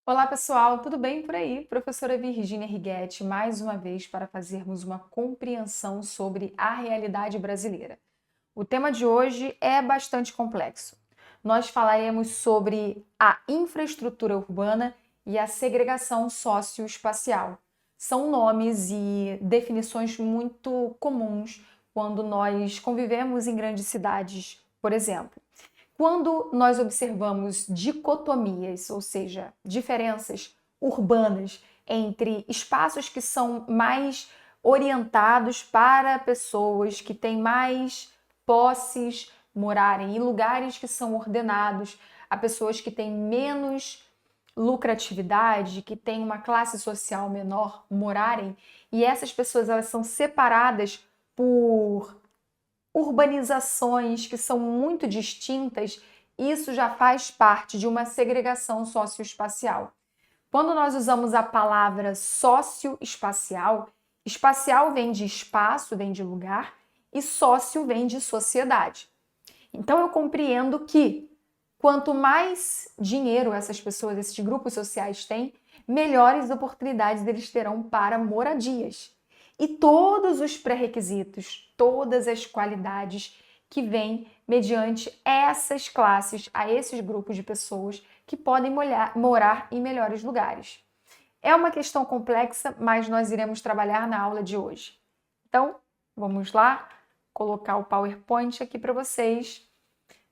Olá pessoal, tudo bem por aí? Professora Virgínia Righetti, mais uma vez para fazermos uma compreensão sobre a realidade brasileira. O tema de hoje é bastante complexo. Nós falaremos sobre a infraestrutura urbana e a segregação socioespacial. São nomes e definições muito comuns quando nós convivemos em grandes cidades, por exemplo. Quando nós observamos dicotomias, ou seja, diferenças urbanas entre espaços que são mais orientados para pessoas que têm mais posses morarem e lugares que são ordenados a pessoas que têm menos lucratividade, que têm uma classe social menor morarem, e essas pessoas elas são separadas por urbanizações que são muito distintas, isso já faz parte de uma segregação socioespacial. Quando nós usamos a palavra socioespacial, espacial vem de espaço, vem de lugar, e sócio vem de sociedade. Então eu compreendo que quanto mais dinheiro essas pessoas, esses grupos sociais têm, melhores oportunidades eles terão para moradias. E todos os pré-requisitos, todas as qualidades que vêm mediante essas classes, a esses grupos de pessoas que podem morar em melhores lugares. É uma questão complexa, mas nós iremos trabalhar na aula de hoje. Então, vamos lá colocar o PowerPoint aqui para vocês,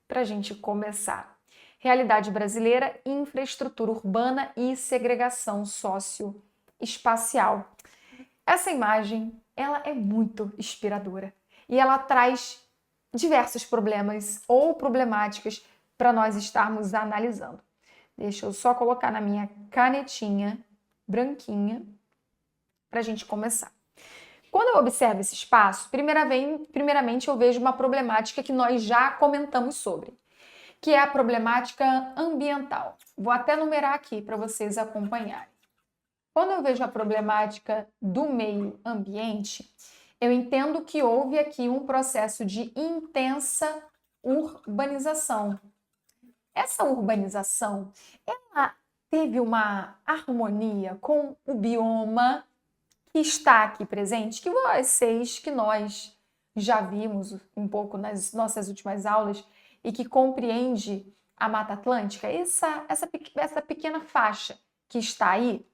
para a gente começar. Realidade brasileira, infraestrutura urbana e segregação socioespacial. Essa imagem, ela é muito inspiradora e ela traz diversos problemas ou problemáticas para nós estarmos analisando. Deixa eu só colocar na minha canetinha branquinha para a gente começar. Quando eu observo esse espaço, primeiramente eu vejo uma problemática que nós já comentamos sobre, que é a problemática ambiental. Vou até numerar aqui para vocês acompanharem. Quando eu vejo a problemática do meio ambiente, eu entendo que houve aqui um processo de intensa urbanização. Essa urbanização, ela teve uma harmonia com o bioma que está aqui presente, que nós já vimos um pouco nas nossas últimas aulas e que compreende a Mata Atlântica, essa pequena faixa que está aí.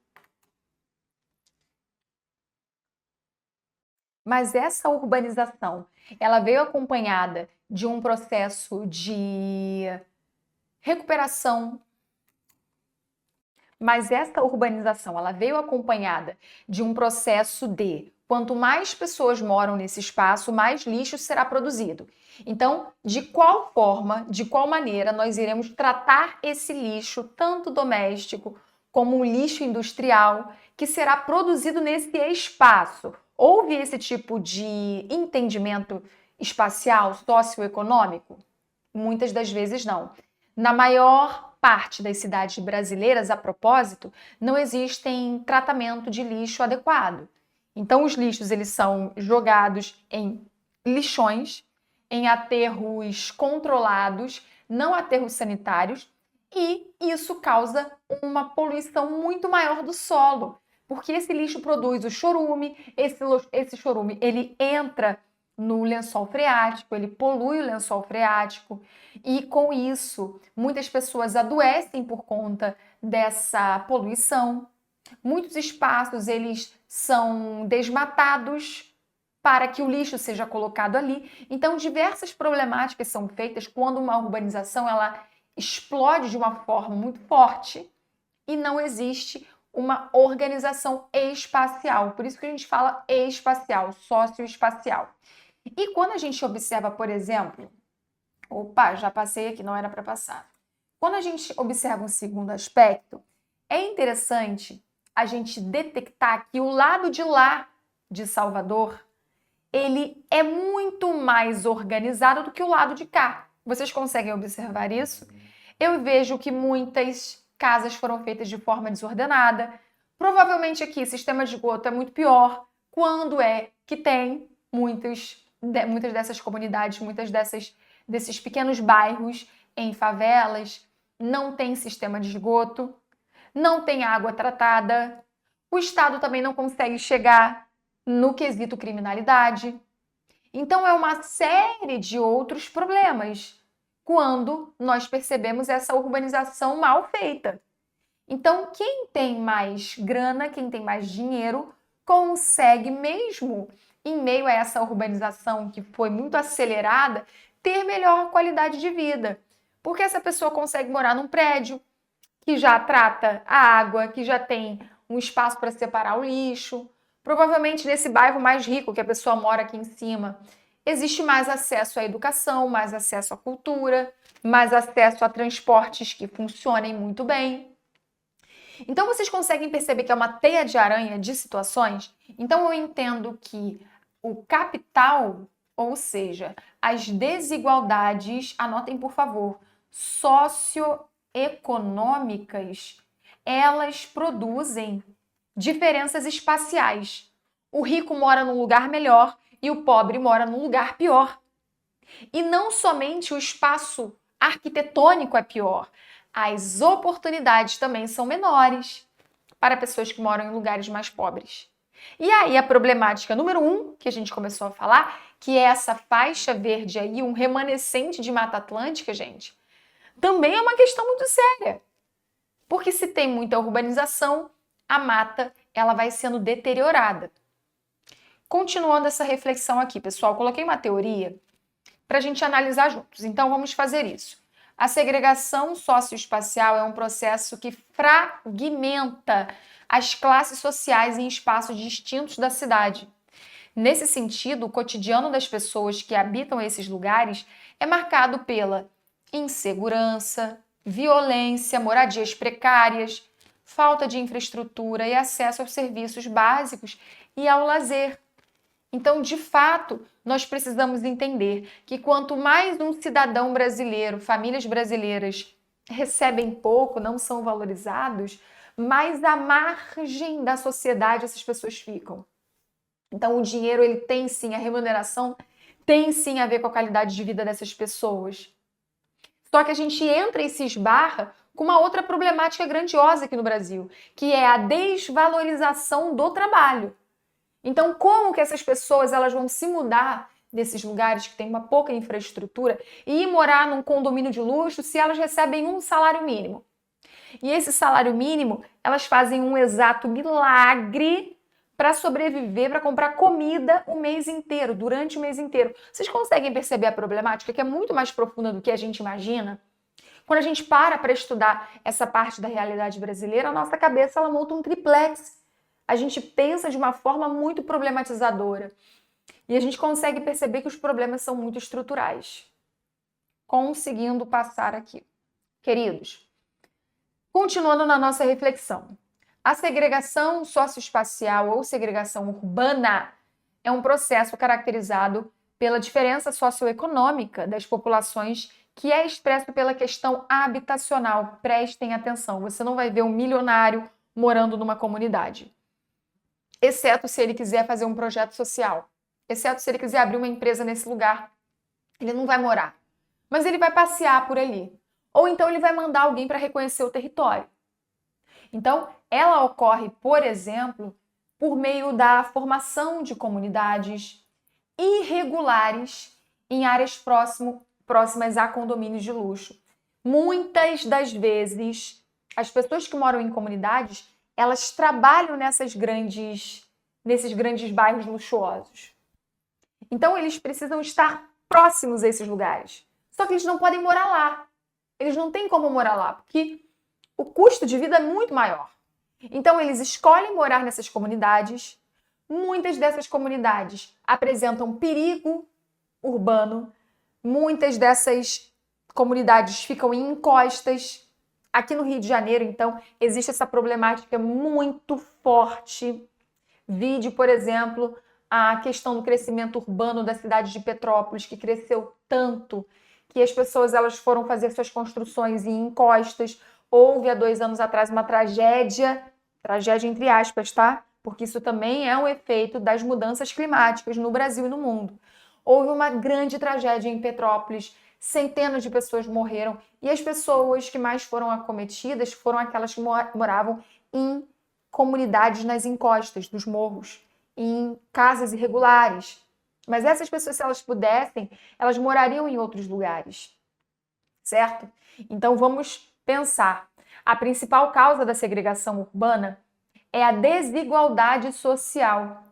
Mas essa urbanização, ela veio acompanhada de um processo de recuperação. Mas essa urbanização, ela veio acompanhada de um processo de quanto mais pessoas moram nesse espaço, mais lixo será produzido. Então, de qual forma, de qual maneira nós iremos tratar esse lixo, tanto doméstico como um lixo industrial, que será produzido nesse espaço? Houve esse tipo de entendimento espacial, socioeconômico? Muitas das vezes não. Na maior parte das cidades brasileiras, a propósito, não existem tratamento de lixo adequado. Então, os lixos eles são jogados em lixões, em aterros controlados, não aterros sanitários, e isso causa uma poluição muito maior do solo, porque esse lixo produz o chorume, esse chorume ele entra no lençol freático, ele polui o lençol freático e com isso muitas pessoas adoecem por conta dessa poluição. Muitos espaços eles são desmatados para que o lixo seja colocado ali. Então diversas problemáticas são feitas quando uma urbanização ela explode de uma forma muito forte e não existe uma organização espacial. Por isso que a gente fala espacial, socioespacial. E quando a gente observa, por exemplo, opa, já passei aqui, não era para passar. Quando a gente observa um segundo aspecto, é interessante a gente detectar que o lado de lá de Salvador, ele é muito mais organizado do que o lado de cá. Vocês conseguem observar isso? Eu vejo que muitas casas foram feitas de forma desordenada. Provavelmente aqui o sistema de esgoto é muito pior quando é que tem muitas dessas comunidades, desses pequenos bairros em favelas, não tem sistema de esgoto. não tem água tratada, o Estado também não consegue chegar no quesito criminalidade. Então, é uma série de outros problemas quando nós percebemos essa urbanização mal feita. Então, quem tem mais grana, quem tem mais dinheiro, consegue mesmo, em meio a essa urbanização que foi muito acelerada, ter melhor qualidade de vida. Porque essa pessoa consegue morar num prédio que já trata a água, que já tem um espaço para separar o lixo. Provavelmente nesse bairro mais rico que a pessoa mora aqui em cima, existe mais acesso à educação, mais acesso à cultura, mais acesso a transportes que funcionem muito bem. Então vocês conseguem perceber que é uma teia de aranha de situações? Então eu entendo que o capital, ou seja, as desigualdades, anotem por favor, socioeconômicas, elas produzem diferenças espaciais. O rico mora num lugar melhor e o pobre mora num lugar pior. E não somente o espaço arquitetônico é pior, as oportunidades também são menores para pessoas que moram em lugares mais pobres. E aí a problemática número 1, que a gente começou a falar, que é essa faixa verde aí, um remanescente de Mata Atlântica, gente, também é uma questão muito séria. Porque se tem muita urbanização, a mata ela vai sendo deteriorada. Continuando essa reflexão aqui, pessoal, coloquei uma teoria para a gente analisar juntos. Então, vamos fazer isso. A segregação socioespacial é um processo que fragmenta as classes sociais em espaços distintos da cidade. Nesse sentido, o cotidiano das pessoas que habitam esses lugares é marcado pela insegurança, violência, moradias precárias, falta de infraestrutura e acesso aos serviços básicos e ao lazer. Então, de fato, nós precisamos entender que quanto mais um cidadão brasileiro, famílias brasileiras recebem pouco, não são valorizados, mais à margem da sociedade essas pessoas ficam. Então, o dinheiro, ele tem sim, a remuneração tem sim a ver com a qualidade de vida dessas pessoas. Só que a gente entra e se esbarra com uma outra problemática grandiosa aqui no Brasil, que é a desvalorização do trabalho. Então, como que essas pessoas elas vão se mudar desses lugares que tem uma pouca infraestrutura e ir morar num condomínio de luxo se elas recebem um salário mínimo? E esse salário mínimo, elas fazem um exato milagre para sobreviver, para comprar comida o mês inteiro, durante o mês inteiro. Vocês conseguem perceber a problemática que é muito mais profunda do que a gente imagina? Quando a gente para estudar essa parte da realidade brasileira, a nossa cabeça ela monta um triplex. A gente pensa de uma forma muito problematizadora. E a gente consegue perceber que os problemas são muito estruturais. Conseguindo passar aqui. Queridos, continuando na nossa reflexão. A segregação socioespacial ou segregação urbana é um processo caracterizado pela diferença socioeconômica das populações que é expresso pela questão habitacional. Prestem atenção, você não vai ver um milionário morando numa comunidade. Exceto se ele quiser fazer um projeto social. Exceto se ele quiser abrir uma empresa nesse lugar. Ele não vai morar. Mas ele vai passear por ali. Ou então ele vai mandar alguém para reconhecer o território. Então, ela ocorre, por exemplo, por meio da formação de comunidades irregulares em áreas próximas a condomínios de luxo. Muitas das vezes, as pessoas que moram em comunidades, elas trabalham nesses grandes bairros luxuosos. Então, eles precisam estar próximos a esses lugares. Só que eles não podem morar lá. Eles não têm como morar lá, porque o custo de vida é muito maior. Então, eles escolhem morar nessas comunidades. Muitas dessas comunidades apresentam perigo urbano. Muitas dessas comunidades ficam em encostas. Aqui no Rio de Janeiro, então, existe essa problemática muito forte. Vide, por exemplo, a questão do crescimento urbano da cidade de Petrópolis, que cresceu tanto que as pessoas elas foram fazer suas construções em encostas. Houve há 2 anos atrás uma tragédia entre aspas, tá? Porque isso também é um efeito das mudanças climáticas no Brasil e no mundo. houve uma grande tragédia em Petrópolis, centenas de pessoas morreram e as pessoas que mais foram acometidas foram aquelas que moravam em comunidades nas encostas dos morros, em casas irregulares. Mas essas pessoas, se elas pudessem, elas morariam em outros lugares, certo? Então vamos pensar. A principal causa da segregação urbana é a desigualdade social.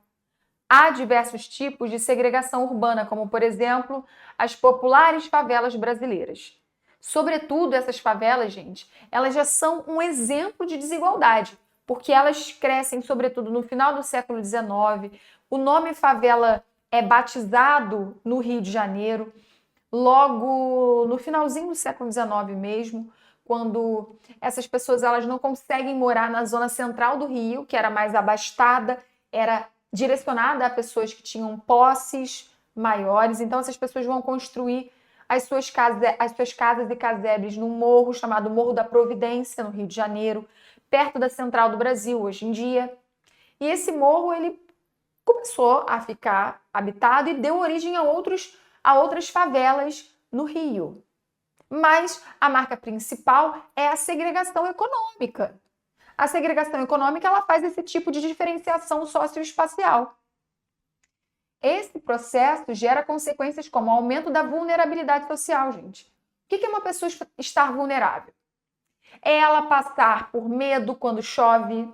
Há diversos tipos de segregação urbana, como, por exemplo, as populares favelas brasileiras. Sobretudo, essas favelas, gente, elas já são um exemplo de desigualdade, porque elas crescem, sobretudo, no final do século XIX. O nome favela é batizado no Rio de Janeiro, logo no finalzinho do século XIX mesmo, quando essas pessoas elas não conseguem morar na zona central do Rio, que era mais abastada, era direcionada a pessoas que tinham posses maiores. Então essas pessoas vão construir as suas casas e casebres num morro chamado Morro da Providência, no Rio de Janeiro, perto da Central do Brasil hoje em dia. E esse morro ele começou a ficar habitado e deu origem a outras favelas no Rio. Mas a marca principal é a segregação econômica. A segregação econômica ela faz esse tipo de diferenciação socioespacial. Esse processo gera consequências como aumento da vulnerabilidade social, gente. O que é uma pessoa estar vulnerável? É ela passar por medo quando chove,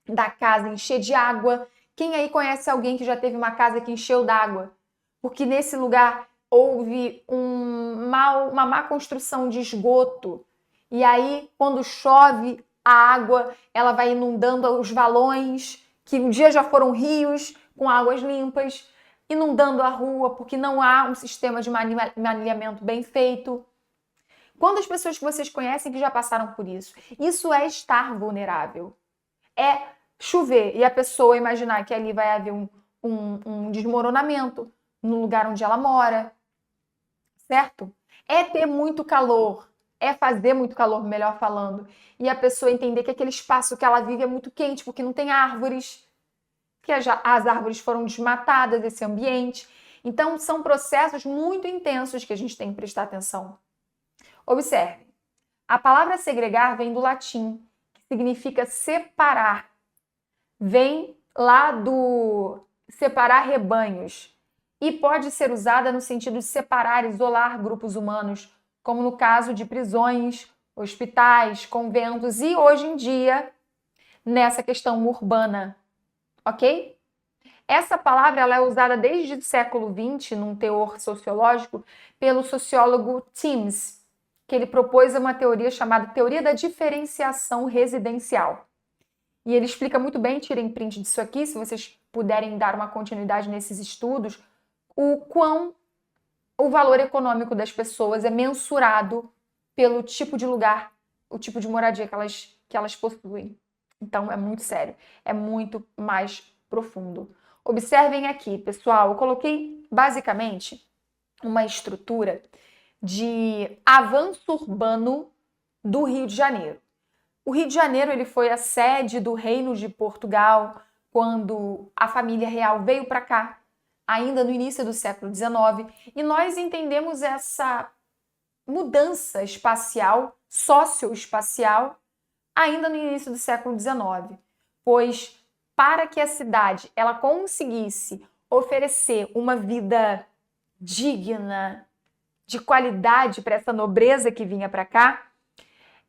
da casa encher de água. Quem aí conhece alguém que já teve uma casa que encheu d'água? Porque nesse lugar houve uma má construção de esgoto. E aí, quando chove, a água ela vai inundando os valões, que um dia já foram rios com águas limpas, inundando a rua, porque não há um sistema de manilhamento bem feito. Quantas pessoas que vocês conhecem que já passaram por isso? Isso é estar vulnerável. É chover e a pessoa imaginar que ali vai haver um desmoronamento no lugar onde ela mora, certo? É ter muito calor, é fazer muito calor, melhor falando, e a pessoa entender que aquele espaço que ela vive é muito quente porque não tem árvores, que as árvores foram desmatadas, esse ambiente. Então, são processos muito intensos que a gente tem que prestar atenção. Observe, a palavra segregar vem do latim, que significa separar. Vem lá do separar rebanhos e pode ser usada no sentido de separar, isolar grupos humanos, como no caso de prisões, hospitais, conventos e hoje em dia nessa questão urbana, ok? Essa palavra ela é usada desde o século XX, num teor sociológico, pelo sociólogo Thames, que ele propôs uma teoria chamada teoria da diferenciação residencial. E ele explica muito bem, tirem print disso aqui, se vocês puderem dar uma continuidade nesses estudos, o quão o valor econômico das pessoas é mensurado pelo tipo de lugar, o tipo de moradia que elas possuem. Então, é muito sério, é muito mais profundo. Observem aqui, pessoal, eu coloquei basicamente uma estrutura de avanço urbano do Rio de Janeiro. O Rio de Janeiro ele foi a sede do Reino de Portugal quando a família real veio para cá, ainda no início do século XIX, e nós entendemos essa mudança espacial, socioespacial, ainda no início do século XIX, pois para que a cidade ela conseguisse oferecer uma vida digna, de qualidade para essa nobreza que vinha para cá,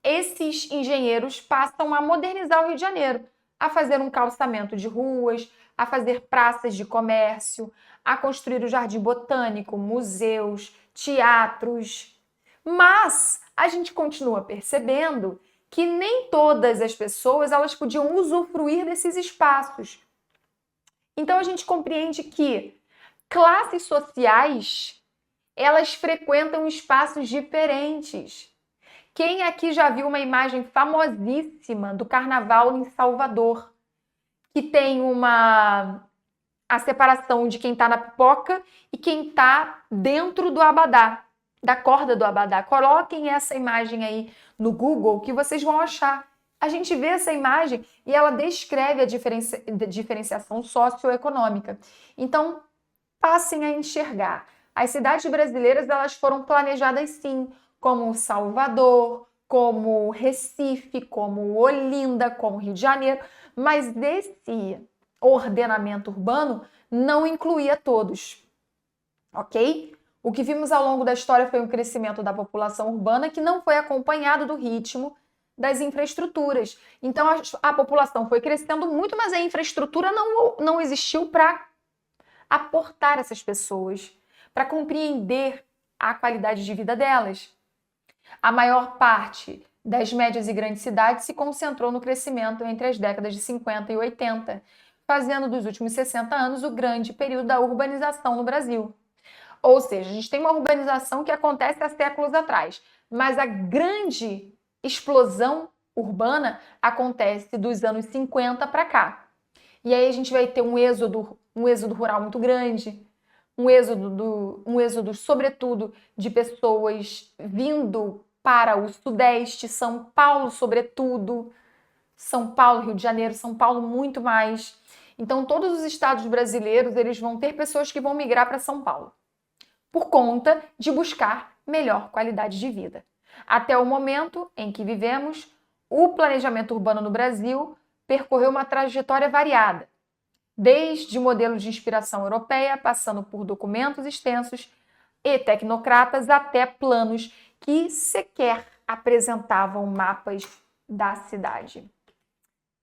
esses engenheiros passam a modernizar o Rio de Janeiro, a fazer um calçamento de ruas, a fazer praças de comércio, a construir o jardim botânico, museus, teatros. Mas a gente continua percebendo que nem todas as pessoas elas podiam usufruir desses espaços. Então a gente compreende que classes sociais elas frequentam espaços diferentes. Quem aqui já viu uma imagem famosíssima do carnaval em Salvador, que tem a separação de quem está na pipoca e quem está dentro do abadá, da corda do abadá. Coloquem essa imagem aí no Google que vocês vão achar. A gente vê essa imagem e ela descreve a diferenciação socioeconômica. Então, passem a enxergar. As cidades brasileiras, elas foram planejadas sim, como Salvador, como Recife, como Olinda, como Rio de Janeiro, mas esse ordenamento urbano não incluía todos, ok? O que vimos ao longo da história foi um crescimento da população urbana que não foi acompanhado do ritmo das infraestruturas. Então a população foi crescendo muito, mas a infraestrutura não existiu para aportar essas pessoas, para compreender a qualidade de vida delas. A maior parte das médias e grandes cidades se concentrou no crescimento entre as décadas de 50 e 80, fazendo dos últimos 60 anos o grande período da urbanização no Brasil. Ou seja, a gente tem uma urbanização que acontece há séculos atrás, mas a grande explosão urbana acontece dos anos 50 para cá. E aí a gente vai ter um êxodo rural muito grande, um êxodo, sobretudo, de pessoas vindo para o Sudeste, São Paulo, sobretudo, São Paulo, Rio de Janeiro, São Paulo muito mais. Então, todos os estados brasileiros, eles vão ter pessoas que vão migrar para São Paulo, por conta de buscar melhor qualidade de vida. Até o momento em que vivemos, o planejamento urbano no Brasil percorreu uma trajetória variada, desde modelos de inspiração europeia, passando por documentos extensos e tecnocratas, até planos que sequer apresentavam mapas da cidade.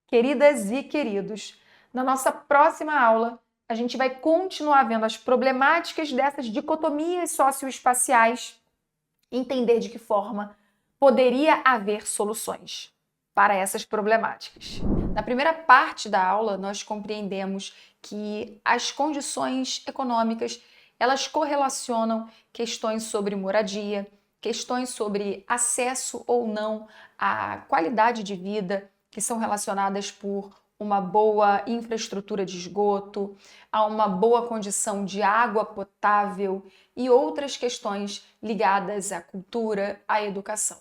Queridas e queridos, na nossa próxima aula, a gente vai continuar vendo as problemáticas dessas dicotomias socioespaciais, entender de que forma poderia haver soluções para essas problemáticas. Na primeira parte da aula, nós compreendemos que as condições econômicas, elas correlacionam questões sobre moradia, questões sobre acesso ou não à qualidade de vida, que são relacionadas por uma boa infraestrutura de esgoto, a uma boa condição de água potável e outras questões ligadas à cultura, à educação.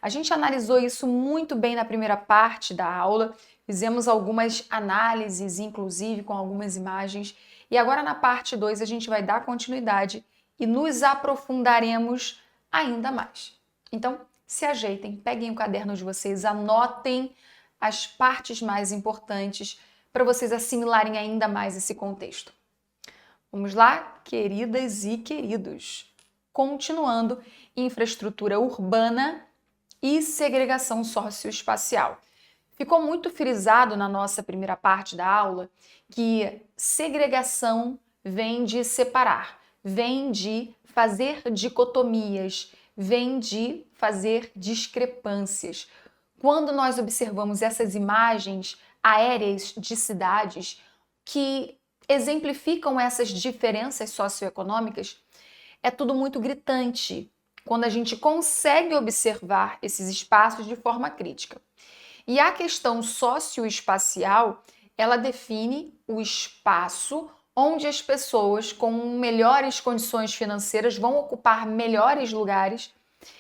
A gente analisou isso muito bem na primeira parte da aula, fizemos algumas análises, inclusive com algumas imagens, e agora na parte 2 a gente vai dar continuidade e nos aprofundaremos ainda mais. Então, se ajeitem, peguem o caderno de vocês, anotem as partes mais importantes para vocês assimilarem ainda mais esse contexto. Vamos lá, queridas e queridos. Continuando, infraestrutura urbana e segregação socioespacial. Ficou muito frisado na nossa primeira parte da aula que segregação vem de separar, vem de fazer dicotomias, vem de fazer discrepâncias. Quando nós observamos essas imagens aéreas de cidades que exemplificam essas diferenças socioeconômicas, é tudo muito gritante quando a gente consegue observar esses espaços de forma crítica. E a questão socioespacial, ela define o espaço onde as pessoas com melhores condições financeiras vão ocupar melhores lugares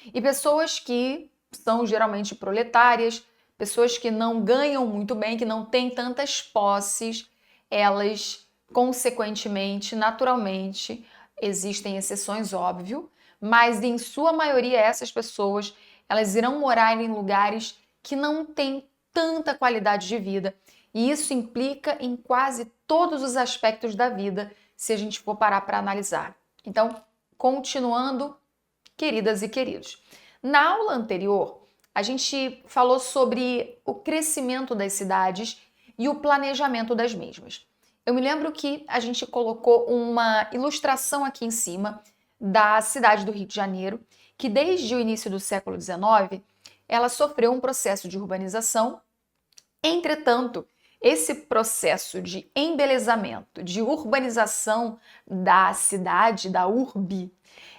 e pessoas que são geralmente proletárias, pessoas que não ganham muito bem, que não têm tantas posses, elas, consequentemente, naturalmente, existem exceções, óbvio, mas em sua maioria essas pessoas, elas irão morar em lugares que não têm tanta qualidade de vida. E isso implica em quase todos os aspectos da vida, se a gente for parar para analisar. Então, continuando, queridas e queridos. Na aula anterior, a gente falou sobre o crescimento das cidades e o planejamento das mesmas. Eu me lembro que a gente colocou uma ilustração aqui em cima da cidade do Rio de Janeiro, que desde o início do século XIX, ela sofreu um processo de urbanização. Entretanto, esse processo de embelezamento, de urbanização da cidade, da urbe,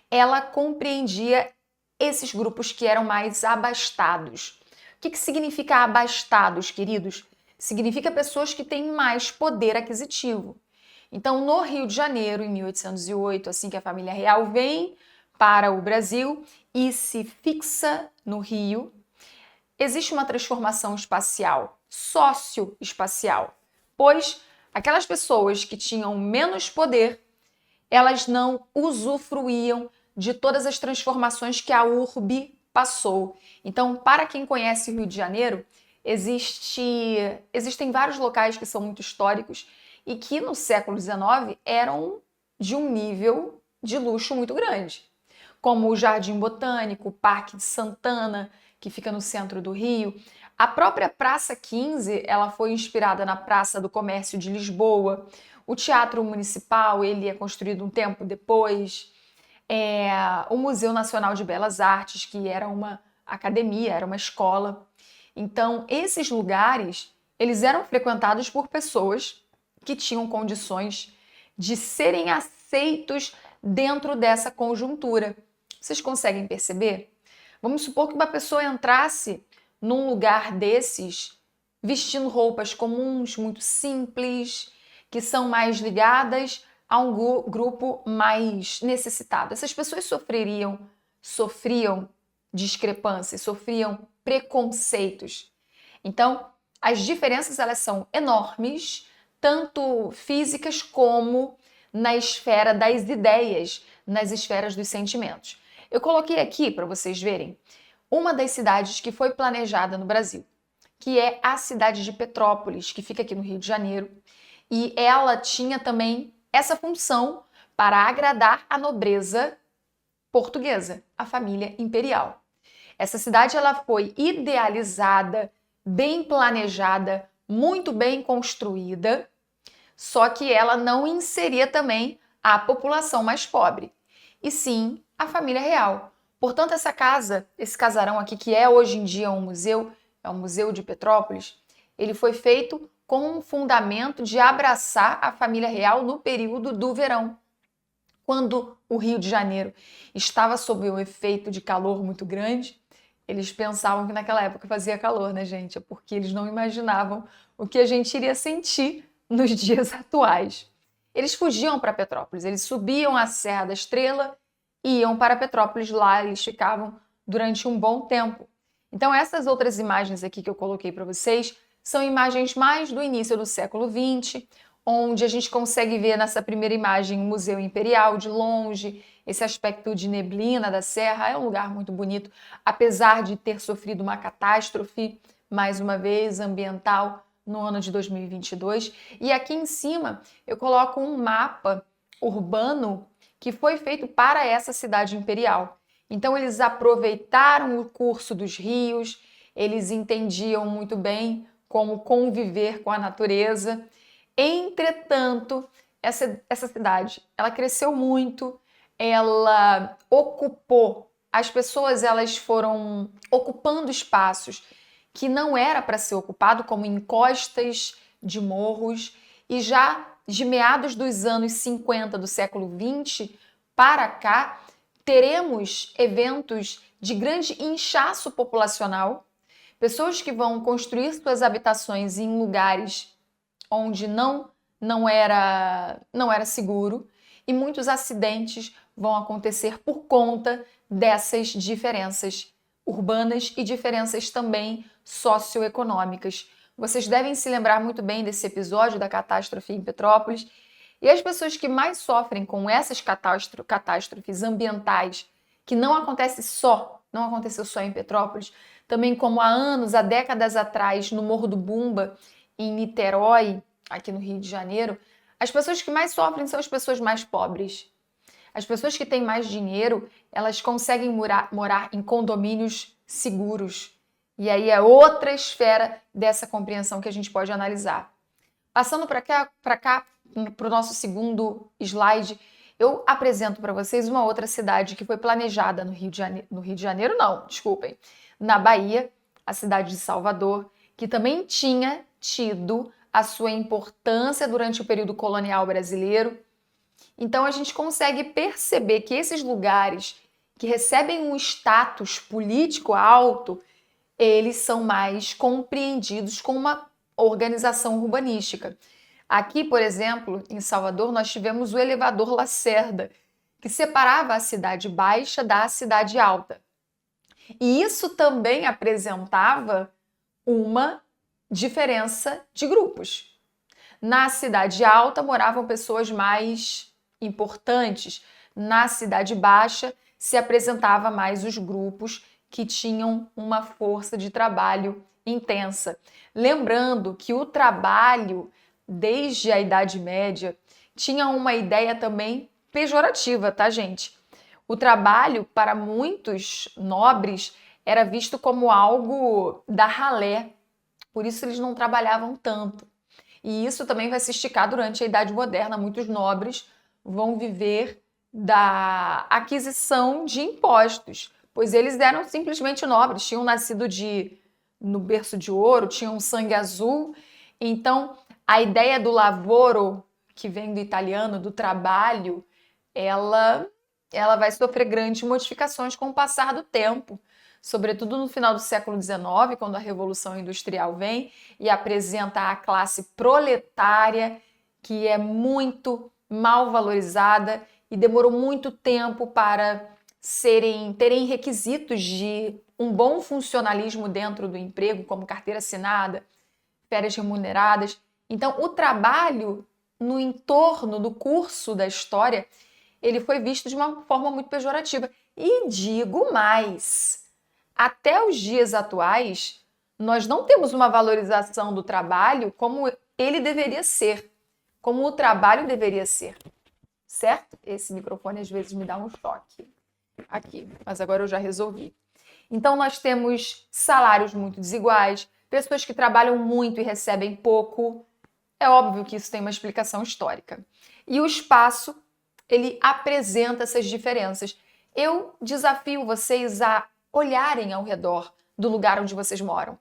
ela compreendia esses grupos que eram mais abastados. O que significa abastados, queridos? Significa pessoas que têm mais poder aquisitivo. Então, no Rio de Janeiro, em 1808, assim que a família real vem para o Brasil e se fixa no Rio, existe uma transformação espacial, socioespacial, pois aquelas pessoas que tinham menos poder, elas não usufruíam de todas as transformações que a urbe passou. Então, para quem conhece o Rio de Janeiro, existem vários locais que são muito históricos e que no século XIX eram de um nível de luxo muito grande, como o Jardim Botânico, o Parque de Santana, que fica no centro do Rio. A própria Praça 15, ela foi inspirada na Praça do Comércio de Lisboa. O Teatro Municipal, ele é construído um tempo depois. O Museu Nacional de Belas Artes, que era uma academia, era uma escola. Então, esses lugares, eles eram frequentados por pessoas que tinham condições de serem aceitos dentro dessa conjuntura. Vocês conseguem perceber? Vamos supor que uma pessoa entrasse num lugar desses vestindo roupas comuns, muito simples, que são mais ligadas a um grupo mais necessitado. Essas pessoas sofriam discrepâncias, sofriam preconceitos. Então, as diferenças elas são enormes, tanto físicas como na esfera das ideias, nas esferas dos sentimentos. Eu coloquei aqui para vocês verem uma das cidades que foi planejada no Brasil, que é a cidade de Petrópolis, que fica aqui no Rio de Janeiro, e ela tinha também essa função para agradar a nobreza portuguesa, a família imperial. Essa cidade ela foi idealizada, bem planejada, muito bem construída, só que ela não inseria também a população mais pobre, e sim a família real. Portanto, essa casa, esse casarão aqui, que é hoje em dia um museu, é o Museu de Petrópolis, ele foi feito com um fundamento de abraçar a família real no período do verão, quando o Rio de Janeiro estava sob o efeito de calor muito grande. Eles pensavam que naquela época fazia calor, né, gente? É porque eles não imaginavam o que a gente iria sentir nos dias atuais. Eles fugiam para Petrópolis, eles subiam a Serra da Estrela e iam para Petrópolis. Lá eles ficavam durante um bom tempo. Então essas outras imagens aqui que eu coloquei para vocês são imagens mais do início do século XX, onde a gente consegue ver nessa primeira imagem o Museu Imperial de longe, esse aspecto de neblina da serra. É um lugar muito bonito, apesar de ter sofrido uma catástrofe, mais uma vez, ambiental, no ano de 2022. E aqui em cima eu coloco um mapa urbano que foi feito para essa cidade imperial. Então eles aproveitaram o curso dos rios, eles entendiam muito bem como conviver com a natureza. Entretanto, essa cidade, ela cresceu muito, ela ocupou, as pessoas elas foram ocupando espaços que não era para ser ocupado, como encostas de morros, e já de meados dos anos 50 do século 20 para cá, teremos eventos de grande inchaço populacional, pessoas que vão construir suas habitações em lugares onde não era seguro, e muitos acidentes vão acontecer por conta dessas diferenças urbanas e diferenças também socioeconômicas. Vocês devem se lembrar muito bem desse episódio da catástrofe em Petrópolis, e as pessoas que mais sofrem com essas catástrofes ambientais, que não aconteceu só em Petrópolis, também como há anos, há décadas atrás, no Morro do Bumba, em Niterói, aqui no Rio de Janeiro, as pessoas que mais sofrem são as pessoas mais pobres. As pessoas que têm mais dinheiro, elas conseguem morar em condomínios seguros. E aí é outra esfera dessa compreensão que a gente pode analisar. Passando para cá, para o nosso segundo slide, eu apresento para vocês uma outra cidade que foi planejada no Rio de Janeiro, não, desculpem, na Bahia, a cidade de Salvador, que também tinha tido a sua importância durante o período colonial brasileiro. Então a gente consegue perceber que esses lugares que recebem um status político alto, eles são mais compreendidos com uma organização urbanística. Aqui, por exemplo, em Salvador, nós tivemos o elevador Lacerda, que separava a cidade baixa da cidade alta. E isso também apresentava uma diferença de grupos. Na cidade alta moravam pessoas mais importantes, na Cidade Baixa se apresentava mais os grupos que tinham uma força de trabalho intensa. Lembrando que o trabalho, desde a Idade Média, tinha uma ideia também pejorativa, tá, gente? O trabalho, para muitos nobres, era visto como algo da ralé, por isso eles não trabalhavam tanto. E isso também vai se esticar durante a Idade Moderna. Muitos nobres vão viver da aquisição de impostos, pois eles eram simplesmente nobres, tinham nascido no berço de ouro, tinham sangue azul. Então, a ideia do lavoro, que vem do italiano, do trabalho, ela vai sofrer grandes modificações com o passar do tempo, sobretudo no final do século XIX, quando a Revolução Industrial vem e apresenta a classe proletária, que é muito mal valorizada e demorou muito tempo para terem requisitos de um bom funcionalismo dentro do emprego, como carteira assinada, férias remuneradas. Então, o trabalho no entorno do curso da história, ele foi visto de uma forma muito pejorativa. E digo mais, até os dias atuais, nós não temos uma valorização do trabalho como ele deveria ser, como o trabalho deveria ser, certo? Esse microfone às vezes me dá um choque aqui, mas agora eu já resolvi. Então nós temos salários muito desiguais, pessoas que trabalham muito e recebem pouco. É óbvio que isso tem uma explicação histórica. E o espaço, ele apresenta essas diferenças. Eu desafio vocês a olharem ao redor do lugar onde vocês moram.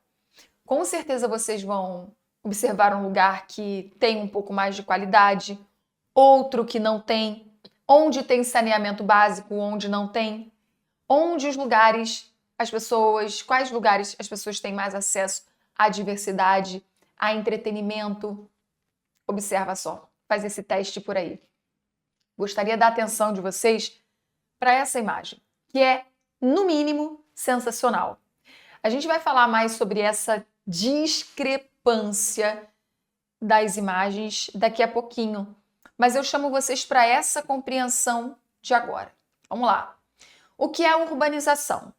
Com certeza vocês vão observar um lugar que tem um pouco mais de qualidade, outro que não tem, onde tem saneamento básico, onde não tem, onde os lugares, quais lugares as pessoas têm mais acesso à diversidade, a entretenimento. Observa só, faz esse teste por aí. Gostaria da atenção de vocês para essa imagem, que é, no mínimo, sensacional. A gente vai falar mais sobre essa discrepância das imagens daqui a pouquinho, mas eu chamo vocês para essa compreensão de agora. Vamos lá. O que é urbanização?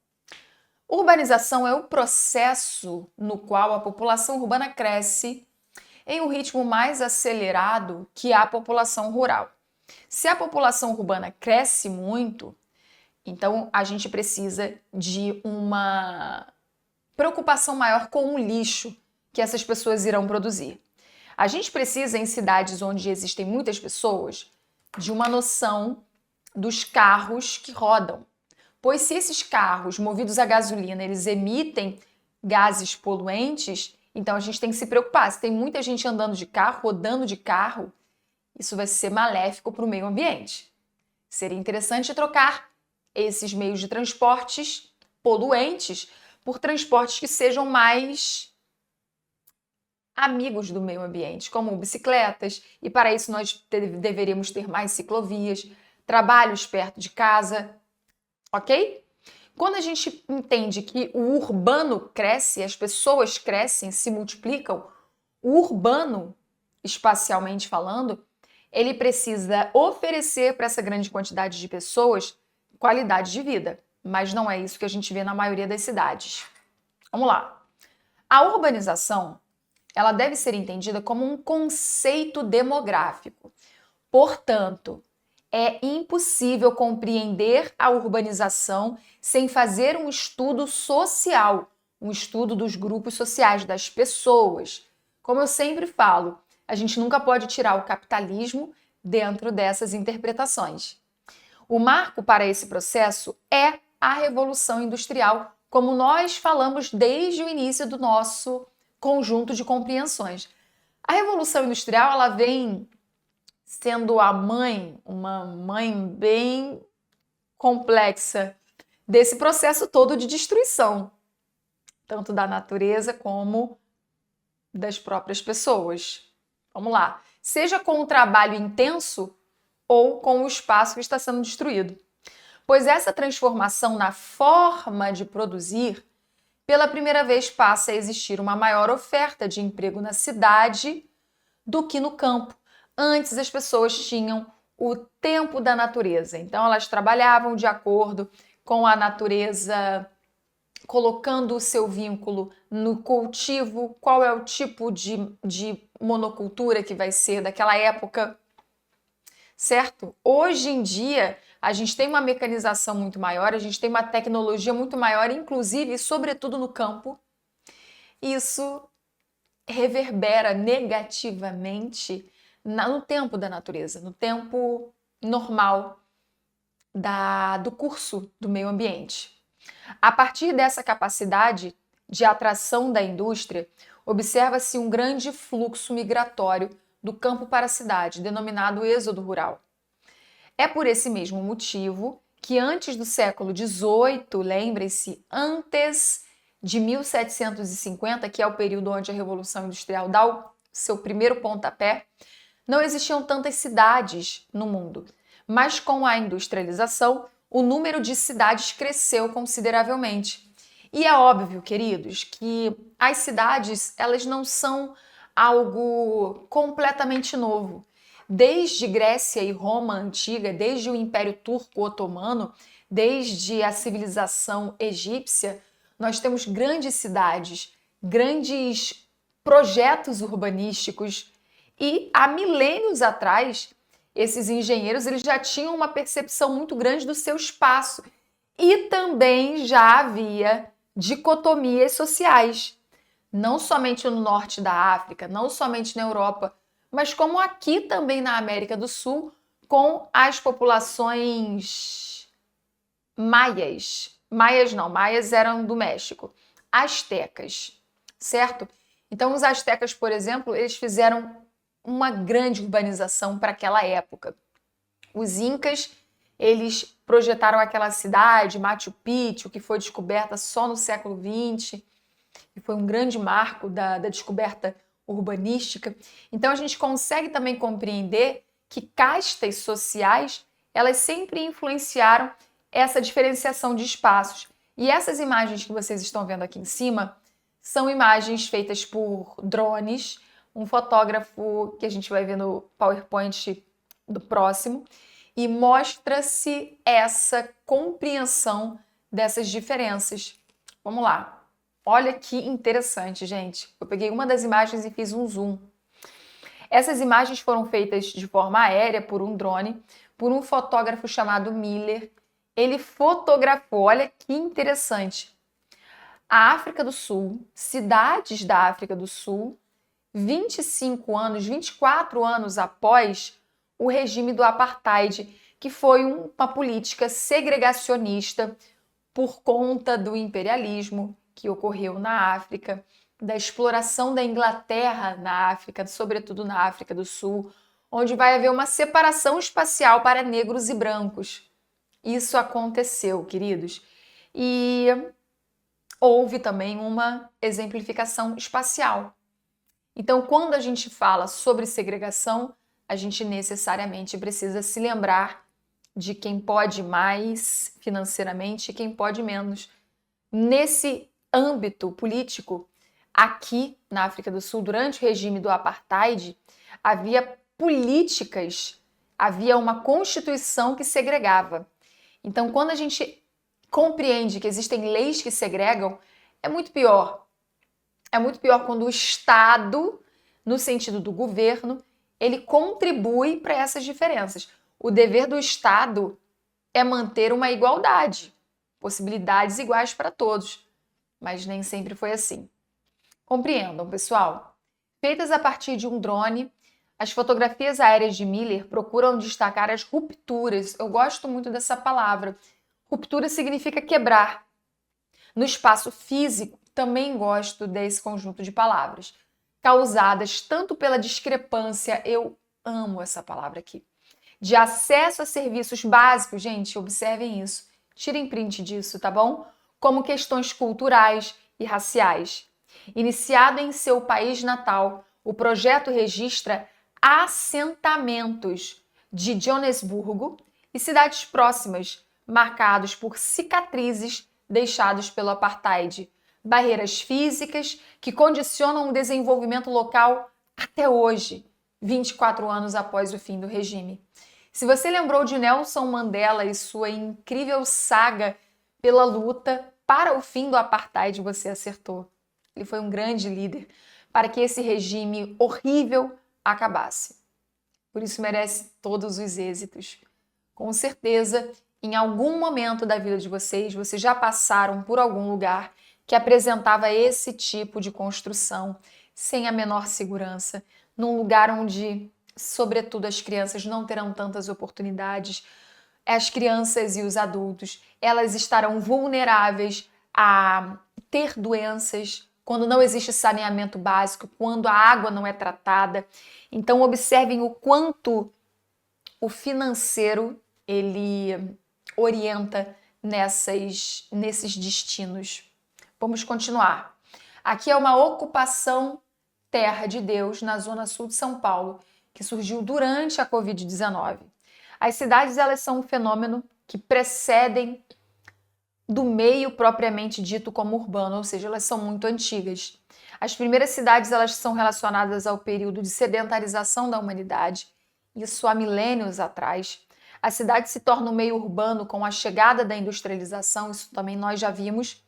Urbanização é o processo no qual a população urbana cresce em um ritmo mais acelerado que a população rural. Se a população urbana cresce muito, então a gente precisa de uma preocupação maior com o lixo que essas pessoas irão produzir. A gente precisa, em cidades onde existem muitas pessoas, de uma noção dos carros que rodam. Pois se esses carros movidos a gasolina, eles emitem gases poluentes, então a gente tem que se preocupar. Se tem muita gente andando de carro, rodando de carro, isso vai ser maléfico para o meio ambiente. Seria interessante trocar esses meios de transportes poluentes por transportes que sejam mais amigos do meio ambiente, como bicicletas, e para isso nós deveríamos ter mais ciclovias, trabalhos perto de casa, ok? Quando a gente entende que o urbano cresce, as pessoas crescem, se multiplicam, o urbano, espacialmente falando, ele precisa oferecer para essa grande quantidade de pessoas qualidade de vida, mas não é isso que a gente vê na maioria das cidades. Vamos lá. A urbanização, ela deve ser entendida como um conceito demográfico. Portanto, é impossível compreender a urbanização sem fazer um estudo social, um estudo dos grupos sociais, das pessoas. Como eu sempre falo, a gente nunca pode tirar o capitalismo dentro dessas interpretações. O marco para esse processo é a Revolução Industrial, como nós falamos desde o início do nosso conjunto de compreensões. A Revolução Industrial, ela vem sendo uma mãe bem complexa desse processo todo de destruição, tanto da natureza como das próprias pessoas. Vamos lá. Seja com o trabalho intenso ou com o espaço que está sendo destruído. Pois essa transformação na forma de produzir, pela primeira vez passa a existir uma maior oferta de emprego na cidade do que no campo. Antes as pessoas tinham o tempo da natureza. Então, elas trabalhavam de acordo com a natureza, colocando o seu vínculo no cultivo, qual é o tipo de monocultura que vai ser daquela época, certo? Hoje em dia, a gente tem uma mecanização muito maior, a gente tem uma tecnologia muito maior, inclusive, sobretudo no campo. Isso reverbera negativamente no tempo da natureza, no tempo normal do curso do meio ambiente. A partir dessa capacidade de atração da indústria, observa-se um grande fluxo migratório do campo para a cidade, denominado êxodo rural. É por esse mesmo motivo que antes do século XVIII, lembrem-se, antes de 1750, que é o período onde a Revolução Industrial dá o seu primeiro pontapé, não existiam tantas cidades no mundo. Mas com a industrialização, o número de cidades cresceu consideravelmente. E é óbvio, queridos, que as cidades, elas não são algo completamente novo. Desde Grécia e Roma antiga, desde o Império Turco Otomano, desde a civilização egípcia, nós temos grandes cidades, grandes projetos urbanísticos e há milênios atrás, esses engenheiros eles já tinham uma percepção muito grande do seu espaço e também já havia dicotomias sociais, não somente no norte da África, não somente na Europa, mas como aqui também na América do Sul, com as populações maias. Maias eram do México. Astecas, certo? Então os astecas, por exemplo, eles fizeram uma grande urbanização para aquela época. Os incas, eles projetaram aquela cidade, Machu Picchu, que foi descoberta só no século XX, e foi um grande marco da descoberta urbanística. Então a gente consegue também compreender que castas sociais, elas sempre influenciaram essa diferenciação de espaços. E essas imagens que vocês estão vendo aqui em cima são imagens feitas por drones, um fotógrafo que a gente vai ver no PowerPoint do próximo, e mostra-se essa compreensão dessas diferenças. Vamos lá. Olha que interessante, gente. Eu peguei uma das imagens e fiz um zoom. Essas imagens foram feitas de forma aérea por um drone, por um fotógrafo chamado Miller. Ele fotografou, olha que interessante, a África do Sul, cidades da África do Sul, 25 anos, 24 anos após o regime do apartheid, que foi uma política segregacionista por conta do imperialismo que ocorreu na África, da exploração da Inglaterra na África, sobretudo na África do Sul, onde vai haver uma separação espacial para negros e brancos. Isso aconteceu, queridos. E houve também uma exemplificação espacial. Então, quando a gente fala sobre segregação, a gente necessariamente precisa se lembrar de quem pode mais financeiramente e quem pode menos. Nesse âmbito político, aqui na África do Sul, durante o regime do apartheid, havia políticas, havia uma constituição que segregava. Então, quando a gente compreende que existem leis que segregam, é muito pior. É muito pior quando o Estado, no sentido do governo, ele contribui para essas diferenças. O dever do Estado é manter uma igualdade, possibilidades iguais para todos, mas nem sempre foi assim. Compreendam, pessoal? Feitas a partir de um drone, as fotografias aéreas de Miller procuram destacar as rupturas. Eu gosto muito dessa palavra. Ruptura significa quebrar. No espaço físico, também gosto desse conjunto de palavras, causadas tanto pela discrepância, eu amo essa palavra aqui, de acesso a serviços básicos, gente, observem isso, tirem print disso, tá bom? Como questões culturais e raciais. Iniciado em seu país natal, o projeto registra assentamentos de Joanesburgo e cidades próximas, marcados por cicatrizes deixadas pelo apartheid, barreiras físicas que condicionam o desenvolvimento local até hoje, 24 anos após o fim do regime. Se você lembrou de Nelson Mandela e sua incrível saga pela luta para o fim do apartheid, você acertou. Ele foi um grande líder para que esse regime horrível acabasse. Por isso merece todos os êxitos. Com certeza, em algum momento da vida de vocês já passaram por algum lugar que apresentava esse tipo de construção, sem a menor segurança, num lugar onde, sobretudo, as crianças não terão tantas oportunidades, as crianças e os adultos, elas estarão vulneráveis a ter doenças, quando não existe saneamento básico, quando a água não é tratada. Então, observem o quanto o financeiro ele orienta nesses destinos. Vamos continuar. Aqui é uma ocupação Terra de Deus na zona sul de São Paulo, que surgiu durante a Covid-19. As cidades elas são um fenômeno que precedem do meio propriamente dito como urbano, ou seja, elas são muito antigas. As primeiras cidades elas são relacionadas ao período de sedentarização da humanidade, isso há milênios atrás. A cidade se torna um meio urbano com a chegada da industrialização, isso também nós já vimos.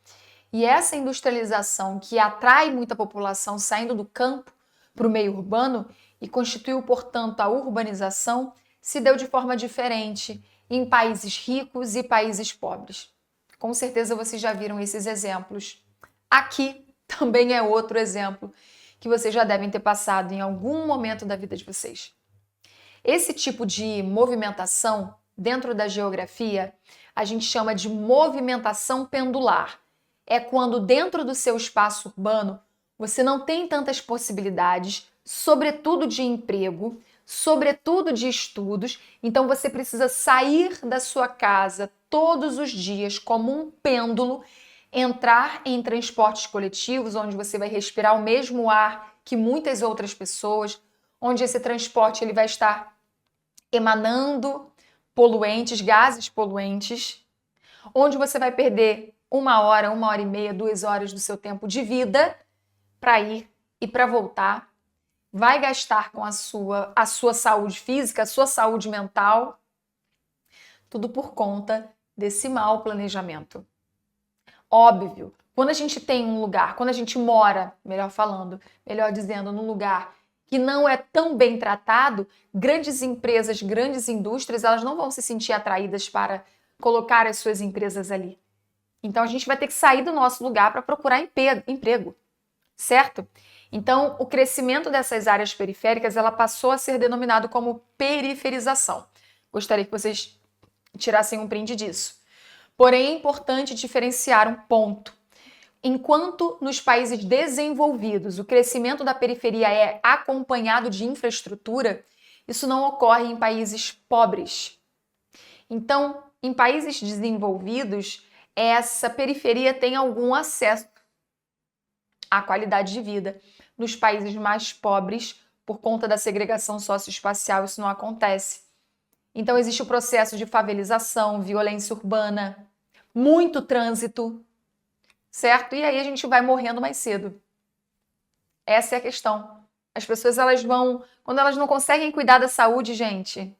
E essa industrialização que atrai muita população saindo do campo para o meio urbano e constituiu, portanto, a urbanização, se deu de forma diferente em países ricos e países pobres. Com certeza vocês já viram esses exemplos. Aqui também é outro exemplo que vocês já devem ter passado em algum momento da vida de vocês. Esse tipo de movimentação, dentro da geografia, a gente chama de movimentação pendular. É quando dentro do seu espaço urbano você não tem tantas possibilidades, sobretudo de emprego, sobretudo de estudos, então você precisa sair da sua casa todos os dias como um pêndulo, entrar em transportes coletivos, onde você vai respirar o mesmo ar que muitas outras pessoas, onde esse transporte ele vai estar emanando poluentes, gases poluentes, onde você vai perder 1 hora, 1 hora e meia, 2 horas do seu tempo de vida para ir e para voltar. Vai gastar com a sua saúde física, a sua saúde mental, tudo por conta desse mau planejamento. Óbvio, quando a gente tem um lugar, quando a gente mora, melhor dizendo, num lugar que não é tão bem tratado, grandes empresas, grandes indústrias, elas não vão se sentir atraídas para colocar as suas empresas ali. Então a gente vai ter que sair do nosso lugar para procurar emprego, certo? Então o crescimento dessas áreas periféricas, ela passou a ser denominado como periferização. Gostaria que vocês tirassem um print disso. Porém, é importante diferenciar um ponto. Enquanto nos países desenvolvidos o crescimento da periferia é acompanhado de infraestrutura, isso não ocorre em países pobres. Então, em países desenvolvidos, essa periferia tem algum acesso à qualidade de vida. Nos países mais pobres, por conta da segregação socioespacial, isso não acontece. Então, existe o processo de favelização, violência urbana, muito trânsito, certo? E aí a gente vai morrendo mais cedo. Essa é a questão. As pessoas, elas vão... Quando elas não conseguem cuidar da saúde, gente,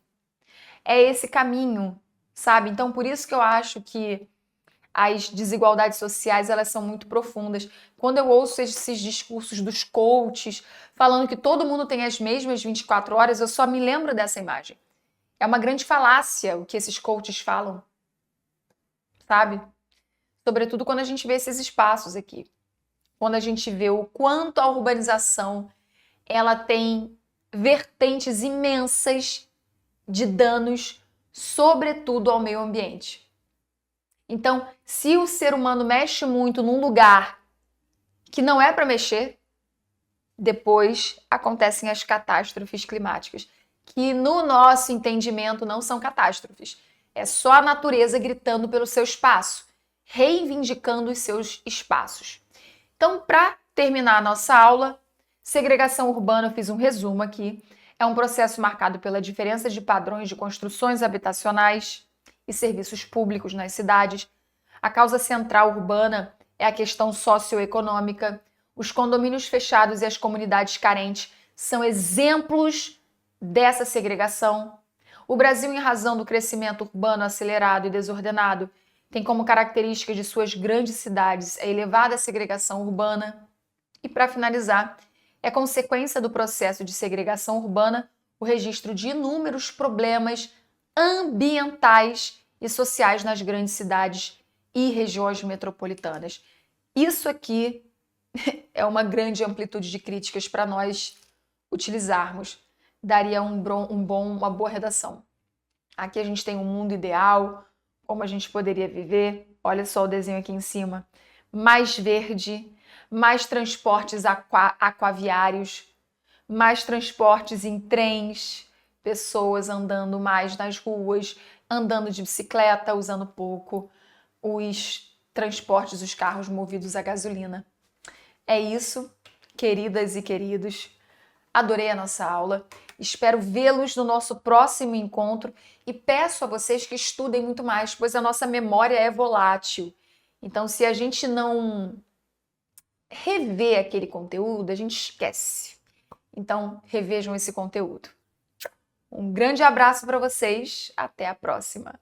é esse caminho, sabe? Então, por isso que eu acho que as desigualdades sociais, elas são muito profundas. Quando eu ouço esses discursos dos coaches falando que todo mundo tem as mesmas 24 horas, eu só me lembro dessa imagem. É uma grande falácia o que esses coaches falam, sabe? Sobretudo quando a gente vê esses espaços aqui. Quando a gente vê o quanto a urbanização ela tem vertentes imensas de danos, sobretudo ao meio ambiente. Então, se o ser humano mexe muito num lugar que não é para mexer, depois acontecem as catástrofes climáticas, que no nosso entendimento não são catástrofes. É só a natureza gritando pelo seu espaço, reivindicando os seus espaços. Então, para terminar a nossa aula, segregação urbana, eu fiz um resumo aqui, é um processo marcado pela diferença de padrões de construções habitacionais e serviços públicos nas cidades. A causa central urbana é a questão socioeconômica. Os condomínios fechados e as comunidades carentes são exemplos dessa segregação. O Brasil, em razão do crescimento urbano acelerado e desordenado, tem como característica de suas grandes cidades a elevada segregação urbana. E, para finalizar, é consequência do processo de segregação urbana o registro de inúmeros problemas ambientais e sociais nas grandes cidades e regiões metropolitanas. Isso aqui é uma grande amplitude de críticas para nós utilizarmos. Daria uma boa redação. Aqui a gente tem um mundo ideal, como a gente poderia viver. Olha só o desenho aqui em cima. Mais verde, mais transportes aquaviários, mais transportes em trens, pessoas andando mais nas ruas, andando de bicicleta, usando pouco os transportes, os carros movidos a gasolina. É isso, queridas e queridos. Adorei a nossa aula. Espero vê-los no nosso próximo encontro e peço a vocês que estudem muito mais, pois a nossa memória é volátil. Então, se a gente não rever aquele conteúdo, a gente esquece. Então, revejam esse conteúdo. Um grande abraço para vocês. Até a próxima.